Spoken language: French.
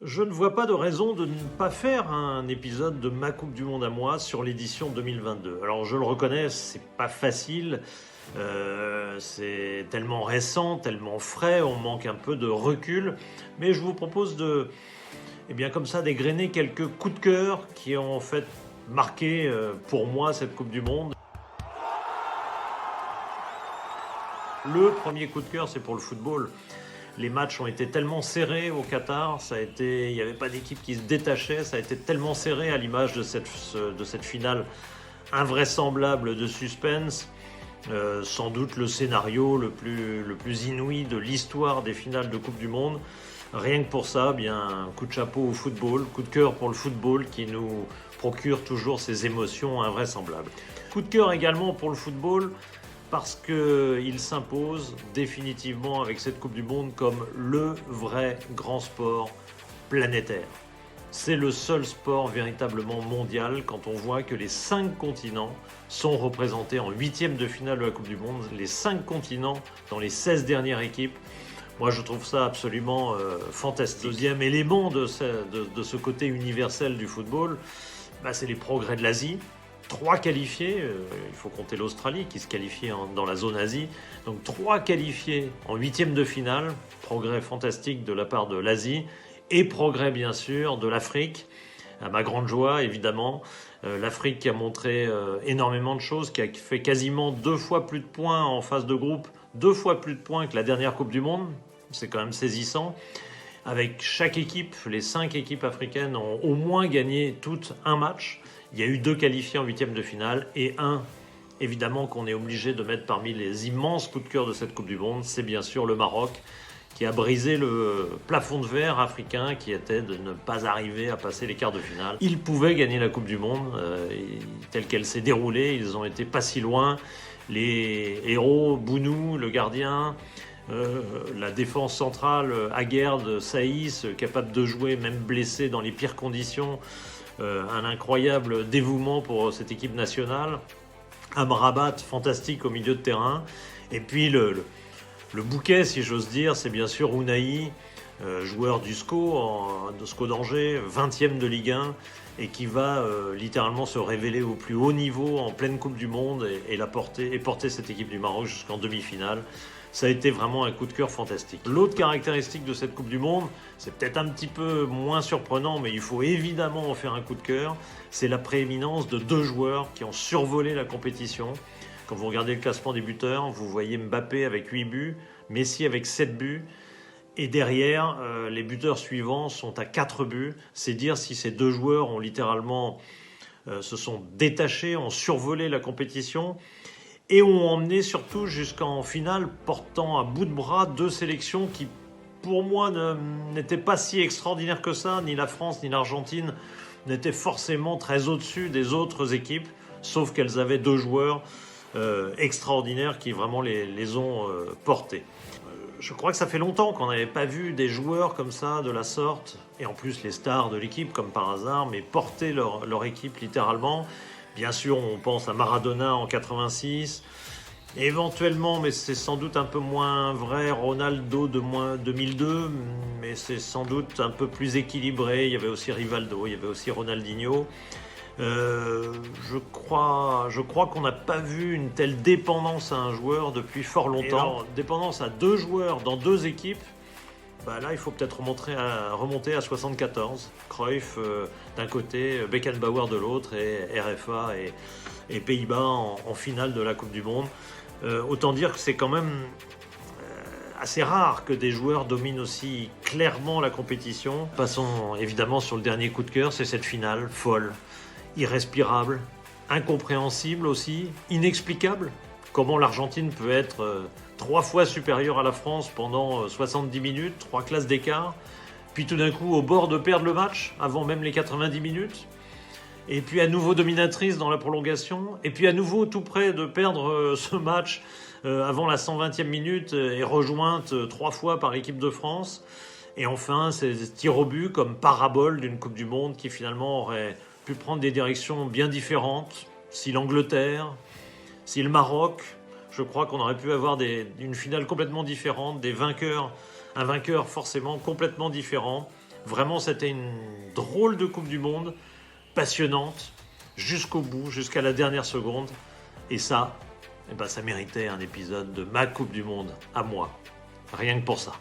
Je ne vois pas de raison de ne pas faire un épisode de ma Coupe du Monde à moi sur l'édition 2022. Alors je le reconnais, c'est pas facile, c'est tellement récent, tellement frais, on manque un peu de recul, mais je vous propose eh bien comme ça, d'égrener quelques coups de cœur qui ont en fait marqué pour moi cette Coupe du Monde. Le premier coup de cœur, c'est pour le football. Les matchs ont été tellement serrés au Qatar, il n'y avait pas d'équipe qui se détachait, ça a été tellement serré à l'image de cette finale invraisemblable de suspense. Sans doute le scénario le plus inouï de l'histoire des finales de Coupe du Monde. Rien que pour ça, bien un coup de chapeau au football, coup de cœur pour le football qui nous procure toujours ces émotions invraisemblables. Coup de cœur également pour le football parce qu'il s'impose définitivement avec cette Coupe du Monde comme le vrai grand sport planétaire. C'est le seul sport véritablement mondial quand on voit que les 5 continents sont représentés en 8e de finale de la Coupe du Monde, les 5 continents dans les 16 dernières équipes. Moi, je trouve ça absolument fantastique. Deuxième élément de ce côté universel du football, c'est les progrès de l'Asie. 3 qualifiés, il faut compter l'Australie qui se qualifie dans la zone Asie. Donc 3 qualifiés en 8e de finale, progrès fantastique de la part de l'Asie et progrès bien sûr de l'Afrique. À ma grande joie évidemment, l'Afrique qui a montré énormément de choses, qui a fait quasiment 2 fois plus de points en phase de groupe, 2 fois plus de points que la dernière Coupe du Monde, c'est quand même saisissant. Avec chaque équipe, les 5 équipes africaines ont au moins gagné toutes un match. Il y a eu 2 qualifiés en 8e de finale et un, évidemment, qu'on est obligé de mettre parmi les immenses coups de cœur de cette Coupe du Monde, c'est bien sûr le Maroc, qui a brisé le plafond de verre africain qui était de ne pas arriver à passer les quarts de finale. Ils pouvaient gagner la Coupe du Monde, telle qu'elle s'est déroulée, ils ont été pas si loin. Les héros, Bounou, le gardien, la défense centrale, Aguerd, Saïs, capable de jouer même blessé dans les pires conditions, un incroyable dévouement pour cette équipe nationale. Amrabat, fantastique au milieu de terrain. Et puis le bouquet, si j'ose dire, c'est bien sûr Ounahi, joueur du SCO d'Angers, 20e de Ligue 1, et qui va littéralement se révéler au plus haut niveau en pleine Coupe du Monde et porter cette équipe du Maroc jusqu'en demi-finale. Ça a été vraiment un coup de cœur fantastique. L'autre caractéristique de cette Coupe du Monde, c'est peut-être un petit peu moins surprenant, mais il faut évidemment en faire un coup de cœur, c'est la prééminence de 2 joueurs qui ont survolé la compétition. Quand vous regardez le classement des buteurs, vous voyez Mbappé avec 8 buts, Messi avec 7 buts, et derrière, les buteurs suivants sont à 4 buts. C'est dire si ces 2 joueurs ont littéralement se sont détachés, ont survolé la compétition, et ont emmené surtout jusqu'en finale, portant à bout de bras 2 sélections qui, pour moi, n'étaient pas si extraordinaires que ça. Ni la France, ni l'Argentine n'étaient forcément très au-dessus des autres équipes, sauf qu'elles avaient 2 joueurs extraordinaires qui vraiment les ont portés. Je crois que ça fait longtemps qu'on n'avait pas vu des joueurs comme ça, de la sorte, et en plus les stars de l'équipe, comme par hasard, mais porter leur équipe littéralement. Bien sûr, on pense à Maradona en 86, éventuellement, mais c'est sans doute un peu moins vrai, Ronaldo de 2002, mais c'est sans doute un peu plus équilibré. Il y avait aussi Rivaldo, il y avait aussi Ronaldinho. Je crois qu'on n'a pas vu une telle dépendance à un joueur depuis fort longtemps. Alors, dépendance à 2 joueurs dans 2 équipes, là, il faut peut-être remonter à 74. Cruyff d'un côté, Beckenbauer de l'autre, et RFA et Pays-Bas en finale de la Coupe du Monde. Autant dire que c'est quand même assez rare que des joueurs dominent aussi clairement la compétition. Passons évidemment sur le dernier coup de cœur, c'est cette finale folle, irrespirable, incompréhensible aussi, inexplicable. Comment l'Argentine peut être 3 fois supérieure à la France pendant 70 minutes, 3 classes d'écart, puis tout d'un coup au bord de perdre le match, avant même les 90 minutes, et puis à nouveau dominatrice dans la prolongation, et puis à nouveau tout près de perdre ce match avant la 120e minute et rejointe 3 fois par l'équipe de France. Et enfin, ces tirs au but comme parabole d'une Coupe du Monde qui finalement aurait pu prendre des directions bien différentes. Si l'Angleterre, si le Maroc, je crois qu'on aurait pu avoir une finale complètement différente, un vainqueur forcément complètement différent. Vraiment, c'était une drôle de Coupe du Monde, passionnante, jusqu'au bout, jusqu'à la dernière seconde. Et ça, ça méritait un épisode de ma Coupe du Monde à moi. Rien que pour ça.